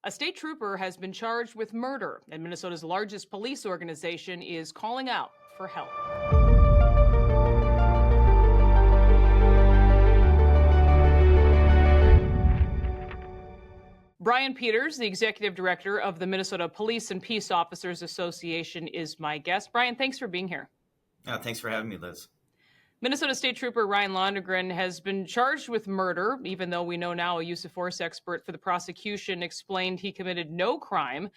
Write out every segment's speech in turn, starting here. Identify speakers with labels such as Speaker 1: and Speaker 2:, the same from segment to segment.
Speaker 1: A state trooper has been charged with murder, and Minnesota's largest police organization is calling out for help. Brian Peters, the executive director of the Minnesota Police and Peace Officers Association, is my guest. Brian, thanks for being here.
Speaker 2: Thanks for having me, Liz.
Speaker 1: Minnesota State Trooper Ryan Londregan has been charged with murder, even though we know now a use of force expert for the prosecution explained he committed no crime.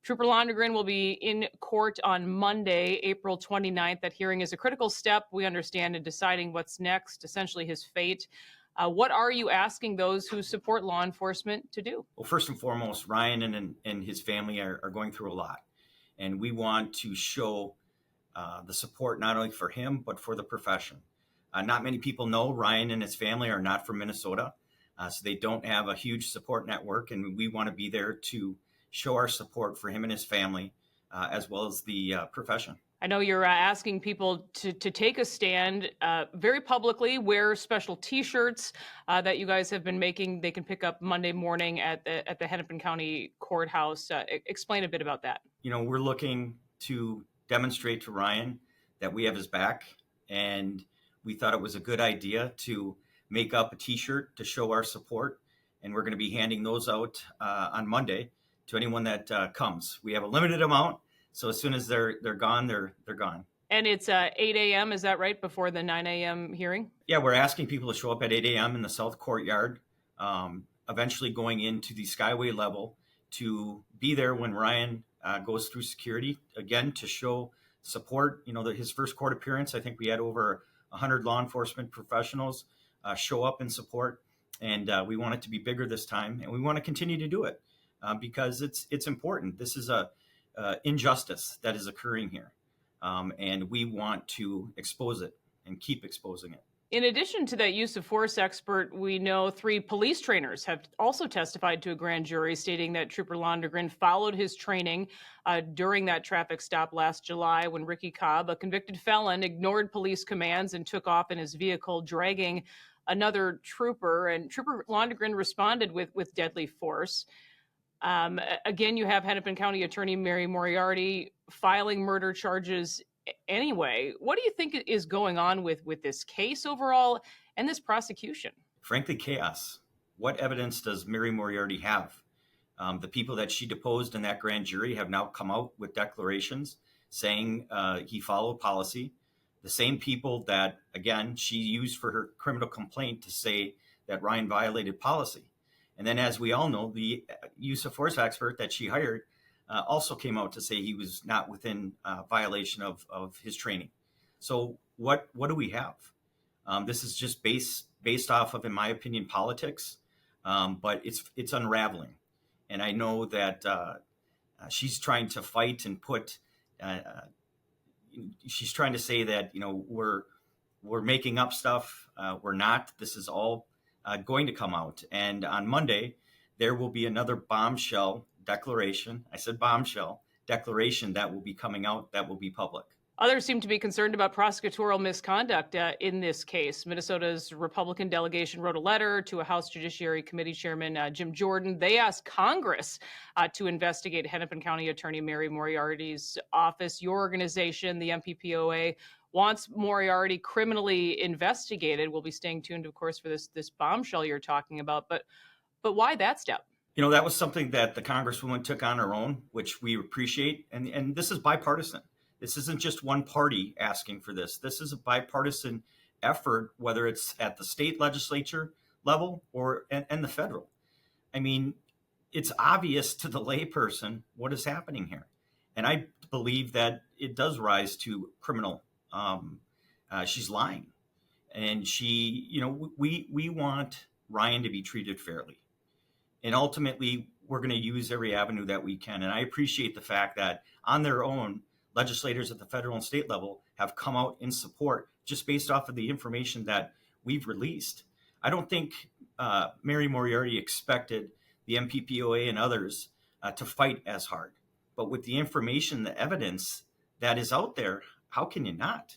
Speaker 1: Trooper Londregan will be in court on Monday, April 29th. That hearing is a critical step, we understand, in deciding what's next, essentially his fate. What are you asking those who support law enforcement to do?
Speaker 2: Well, first and foremost, Ryan and his family are going through a lot. And we want to show the support not only for him, but for the profession. Not many people know Ryan and his family are not from Minnesota, so they don't have a huge support network. And we want to be there to show our support for him and his family, as well as the profession.
Speaker 1: I know you're asking people to take a stand very publicly, wear special T-shirts that you guys have been making. They can pick up Monday morning at the Hennepin County Courthouse. Explain a bit about that.
Speaker 2: You know, we're looking to demonstrate to Ryan that we have his back, and we thought it was a good idea to make up a T-shirt to show our support. And we're going to be handing those out on Monday to anyone that comes. We have a limited amount. So as soon as they're gone, they're gone.
Speaker 1: And it's 8 a.m., is that right, before the 9 a.m. hearing?
Speaker 2: Yeah, we're asking people to show up at 8 a.m. in the South Courtyard, eventually going into the Skyway level to be there when Ryan goes through security, again, to show support. You know, his first court appearance, I think we had over 100 law enforcement professionals show up in support. And we want it to be bigger this time. And we want to continue to do it because it's important. This is a injustice that is occurring here. And we want to expose it and keep exposing it.
Speaker 1: In addition to that use of force expert, we know 3 police trainers have also testified to a grand jury stating that Trooper Londregan followed his training during that traffic stop last July when Ricky Cobb, a convicted felon, ignored police commands and took off in his vehicle, dragging another trooper. And Trooper Londregan responded with deadly force. Again, you have Hennepin County Attorney Mary Moriarty filing murder charges anyway. What do you think is going on with this case overall and this prosecution?
Speaker 2: Frankly, chaos. What evidence does Mary Moriarty have? The people that she deposed in that grand jury have now come out with declarations saying he followed policy. The same people that, again, she used for her criminal complaint to say that Ryan violated policy. And then, as we all know, the use of force expert that she hired also came out to say he was not within violation of his training. So what do we have? This is just based off of, in my opinion, politics, but it's unraveling. And I know that she's trying to fight and put. She's trying to say that we're making up stuff. We're not. This is all going to come out. And on Monday, there will be another bombshell declaration. I said bombshell declaration that will be coming out that will be public.
Speaker 1: Others seem to be concerned about prosecutorial misconduct in this case. Minnesota's Republican delegation wrote a letter to a House Judiciary Committee Chairman, Jim Jordan. They asked Congress to investigate Hennepin County Attorney Mary Moriarty's office. Your organization, the MPPOA, wants Moriarty criminally investigated. We'll be staying tuned, of course, for this bombshell you're talking about. But why that step?
Speaker 2: You know, that was something that the Congresswoman took on her own, which we appreciate. And this is bipartisan. This isn't just one party asking for this. This is a bipartisan effort, whether it's at the state legislature level or and the federal. I mean, it's obvious to the layperson what is happening here. And I believe that it does rise to criminal. She's lying. And we want Ryan to be treated fairly. And ultimately, we're going to use every avenue that we can. And I appreciate the fact that on their own, legislators at the federal and state level have come out in support just based off of the information that we've released. I don't think Mary Moriarty expected the MPPOA and others to fight as hard. But with the information, the evidence that is out there, how can you not?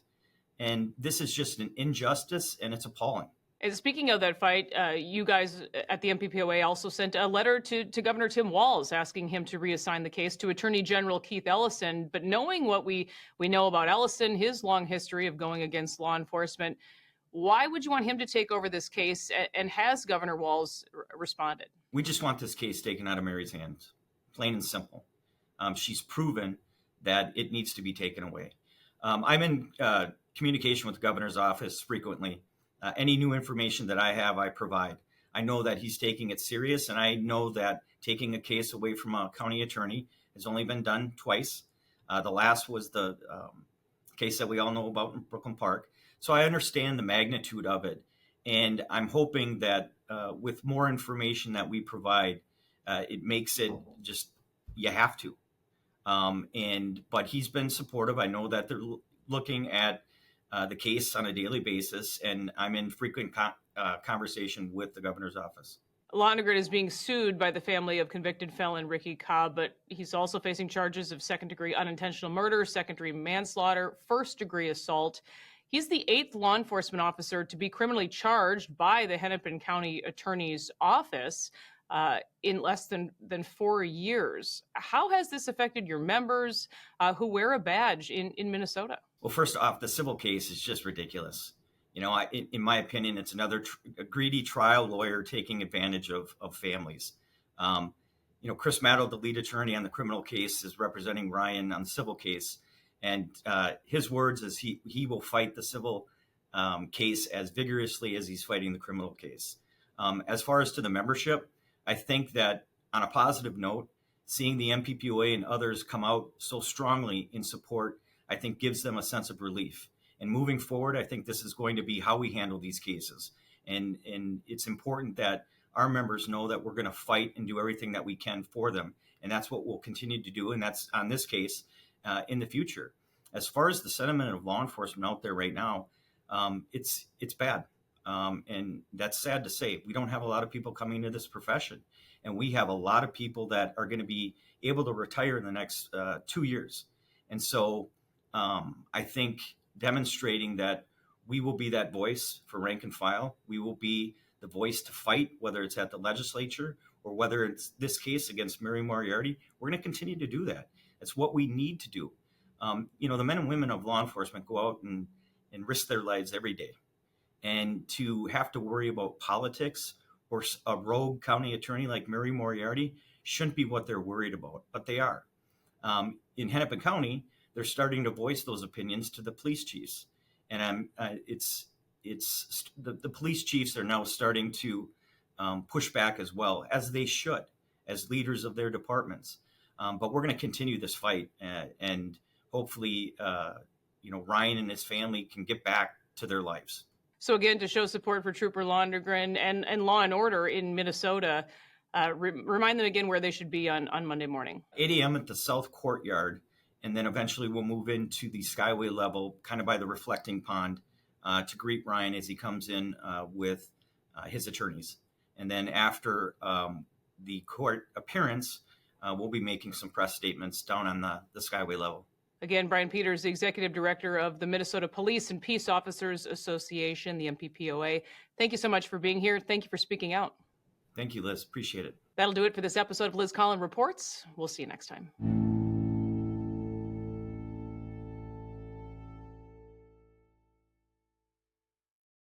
Speaker 2: And this is just an injustice, and it's appalling.
Speaker 1: And speaking of that fight, you guys at the MPPOA also sent a letter to Governor Tim Walz asking him to reassign the case to Attorney General Keith Ellison. But knowing what we know about Ellison, his long history of going against law enforcement, why would you want him to take over this case? And has Governor Walz responded?
Speaker 2: We just want this case taken out of Mary's hands, plain and simple. She's proven that it needs to be taken away. I'm in communication with the governor's office frequently. Any new information that I have, I provide. I know that he's taking it serious, and I know that taking a case away from a county attorney has only been done twice. The last was the case that we all know about in Brooklyn Park. So I understand the magnitude of it, and I'm hoping that with more information that we provide, it makes it just, you have to. But he's been supportive. I know that they're looking at the case on a daily basis, and I'm in frequent conversation with the governor's office.
Speaker 1: Londregan is being sued by the family of convicted felon Ricky Cobb, but he's also facing charges of second-degree unintentional murder, second-degree manslaughter, first-degree assault. He's the 8th law enforcement officer to be criminally charged by the Hennepin County Attorney's Office in less than 4 years. How has this affected your members who wear a badge in Minnesota?
Speaker 2: Well, first off, the civil case is just ridiculous. You know, in my opinion, it's another greedy trial lawyer taking advantage of families. Chris Maddow, the lead attorney on the criminal case, is representing Ryan on the civil case. And his words is he will fight the civil case as vigorously as he's fighting the criminal case. As far as to the membership, I think that on a positive note, seeing the MPPOA and others come out so strongly in support, I think gives them a sense of relief. And moving forward, I think this is going to be how we handle these cases. And it's important that our members know that we're going to fight and do everything that we can for them. And that's what we'll continue to do. And that's on this case in the future. As far as the sentiment of law enforcement out there right now, it's bad. And that's sad to say. We don't have a lot of people coming into this profession. And we have a lot of people that are going to be able to retire in the next 2 years. And so I think demonstrating that we will be that voice for rank and file. We will be the voice to fight, whether it's at the legislature or whether it's this case against Mary Moriarty. We're going to continue to do that. It's what we need to do. The men and women of law enforcement go out and risk their lives every day. And to have to worry about politics or a rogue county attorney like Mary Moriarty shouldn't be what they're worried about, but they are. In Hennepin County, they're starting to voice those opinions to the police chiefs. And the police chiefs are now starting to push back as well, as they should, as leaders of their departments. But we're going to continue this fight, and hopefully, Ryan and his family can get back to their lives.
Speaker 1: So again, to show support for Trooper Londregan and law and order in Minnesota, remind them again where they should be on Monday morning.
Speaker 2: 8 a.m. at the South Courtyard, and then eventually we'll move into the Skyway level, kind of by the reflecting pond, to greet Ryan as he comes in with his attorneys. And then after the court appearance, we'll be making some press statements down on the Skyway level.
Speaker 1: Again, Brian Peters, the Executive Director of the Minnesota Police and Peace Officers Association, the MPPOA. Thank you so much for being here. Thank you for speaking out.
Speaker 2: Thank you, Liz. Appreciate it.
Speaker 1: That'll do it for this episode of Liz Collin Reports. We'll see you next time.